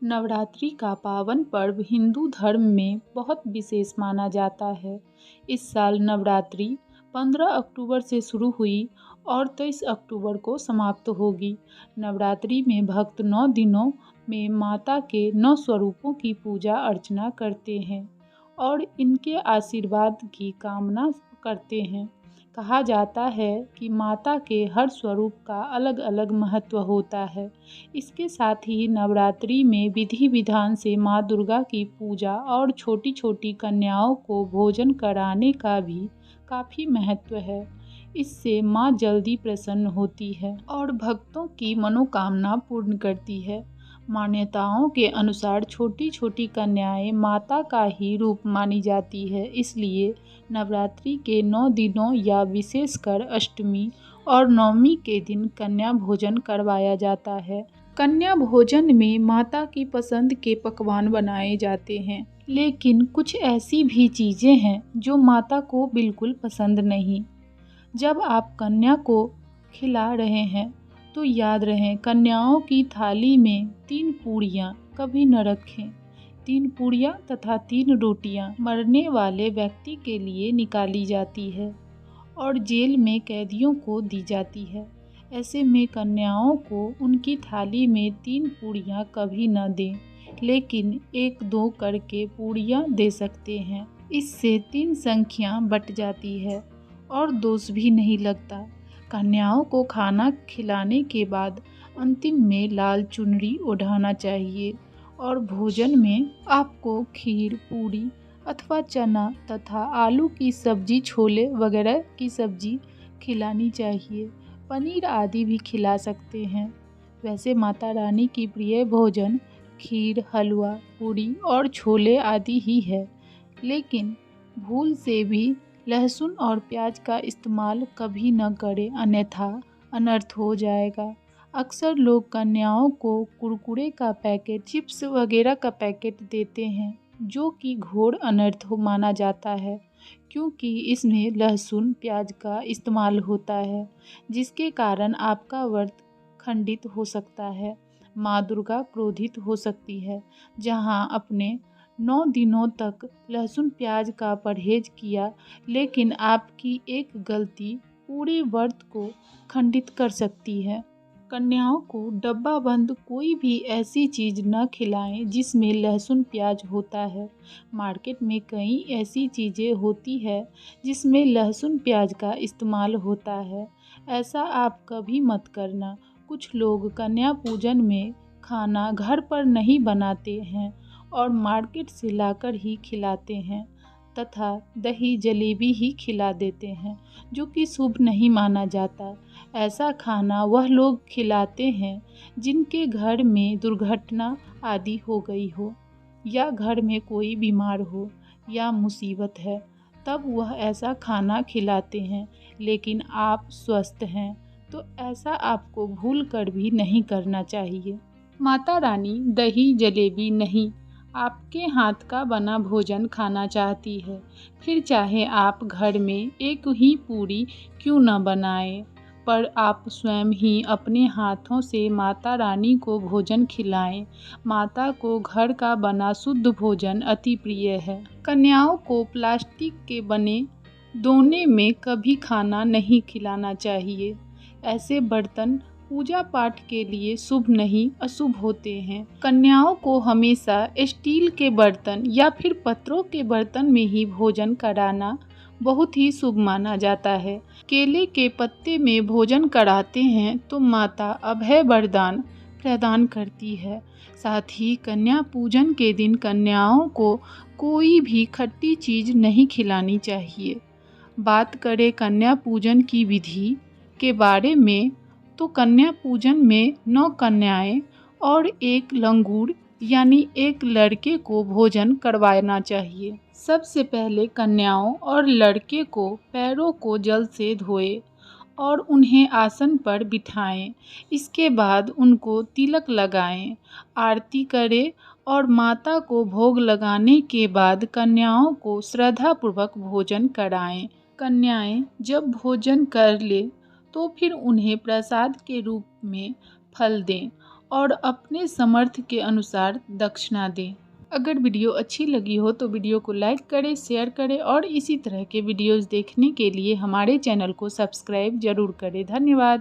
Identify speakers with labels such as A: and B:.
A: नवरात्रि का पावन पर्व हिंदू धर्म में बहुत विशेष माना जाता है। इस साल नवरात्रि 15 अक्टूबर से शुरू हुई और 23 अक्टूबर को समाप्त होगी। नवरात्रि में भक्त 9 दिनों में माता के 9 स्वरूपों की पूजा अर्चना करते हैं और इनके आशीर्वाद की कामना करते हैं। कहा जाता है कि माता के हर स्वरूप का अलग अलग महत्व होता है। इसके साथ ही नवरात्रि में विधि विधान से माँ दुर्गा की पूजा और छोटी छोटी कन्याओं को भोजन कराने का भी काफ़ी महत्व है। इससे माँ जल्दी प्रसन्न होती है और भक्तों की मनोकामना पूर्ण करती है। मान्यताओं के अनुसार छोटी छोटी कन्याएं माता का ही रूप मानी जाती है, इसलिए नवरात्रि के 9 दिनों या विशेषकर अष्टमी और नवमी के दिन कन्या भोजन करवाया जाता है। कन्या भोजन में माता की पसंद के पकवान बनाए जाते हैं, लेकिन कुछ ऐसी भी चीज़ें हैं जो माता को बिल्कुल पसंद नहीं। जब आप कन्या को खिला रहे हैं तो याद रहे कन्याओं की थाली में 3 पूड़ियाँ कभी न रखें। 3 पूड़ियाँ तथा 3 रोटियाँ मरने वाले व्यक्ति के लिए निकाली जाती है और जेल में कैदियों को दी जाती है। ऐसे में कन्याओं को उनकी थाली में 3 पूड़ियाँ कभी न दें, लेकिन 1-2 करके पूड़ियाँ दे सकते हैं। इससे 3 संख्या बट जाती है और दोष भी नहीं लगता। कन्याओं को खाना खिलाने के बाद अंतिम में लाल चुनरी ओढ़ाना चाहिए और भोजन में आपको खीर, पूरी अथवा चना तथा आलू की सब्जी, छोले वगैरह की सब्जी खिलानी चाहिए। पनीर आदि भी खिला सकते हैं। वैसे माता रानी की प्रिय भोजन खीर, हलवा, पूरी और छोले आदि ही है, लेकिन भूल से भी लहसुन और प्याज का इस्तेमाल कभी न करें, अन्यथा अनर्थ हो जाएगा। अक्सर लोग कन्याओं को कुरकुरे का पैकेट, चिप्स वगैरह का पैकेट देते हैं, जो कि घोर अनर्थ माना जाता है, क्योंकि इसमें लहसुन प्याज का इस्तेमाल होता है, जिसके कारण आपका व्रत खंडित हो सकता है। माँ दुर्गा क्रोधित हो सकती है। जहाँ अपने 9 दिनों तक लहसुन प्याज का परहेज किया, लेकिन आपकी एक गलती पूरे व्रत को खंडित कर सकती है। कन्याओं को डब्बा बंद कोई भी ऐसी चीज़ न खिलाएं जिसमें लहसुन प्याज होता है। मार्केट में कई ऐसी चीज़ें होती है जिसमें लहसुन प्याज का इस्तेमाल होता है। ऐसा आप कभी मत करना। कुछ लोग कन्या पूजन में खाना घर पर नहीं बनाते हैं और मार्केट से लाकर ही खिलाते हैं तथा दही जलेबी ही खिला देते हैं, जो कि शुभ नहीं माना जाता। ऐसा खाना वह लोग खिलाते हैं जिनके घर में दुर्घटना आदि हो गई हो या घर में कोई बीमार हो या मुसीबत है, तब वह ऐसा खाना खिलाते हैं। लेकिन आप स्वस्थ हैं तो ऐसा आपको भूल कर भी नहीं करना चाहिए। माता रानी दही जलेबी नहीं, आपके हाथ का बना भोजन खाना चाहती है। फिर चाहे आप घर में एक ही पूरी क्यों न बनाएं, पर आप स्वयं ही अपने हाथों से माता रानी को भोजन खिलाएं। माता को घर का बना शुद्ध भोजन अति प्रिय है। कन्याओं को प्लास्टिक के बने दोने में कभी खाना नहीं खिलाना चाहिए। ऐसे बर्तन पूजा पाठ के लिए शुभ नहीं, अशुभ होते हैं। कन्याओं को हमेशा स्टील के बर्तन या फिर पत्रों के बर्तन में ही भोजन कराना बहुत ही शुभ माना जाता है। केले के पत्ते में भोजन कराते हैं तो माता अभय वरदान प्रदान करती है। साथ ही कन्या पूजन के दिन कन्याओं को कोई भी खट्टी चीज़ नहीं खिलानी चाहिए। बात करें कन्या पूजन की विधि के बारे में, तो कन्या पूजन में 9 कन्याएं और 1 लंगूर यानी 1 लड़के को भोजन करवाना चाहिए। सबसे पहले कन्याओं और लड़के को पैरों को जल से धोएं और उन्हें आसन पर बिठाएं। इसके बाद उनको तिलक लगाएं, आरती करें और माता को भोग लगाने के बाद कन्याओं को श्रद्धापूर्वक भोजन कराएं। कन्याएं जब भोजन कर ले तो फिर उन्हें प्रसाद के रूप में फल दें और अपने समर्थ के अनुसार दक्षिणा दें। अगर वीडियो अच्छी लगी हो तो वीडियो को लाइक करें, शेयर करें और इसी तरह के वीडियोज़ देखने के लिए हमारे चैनल को सब्सक्राइब ज़रूर करें। धन्यवाद।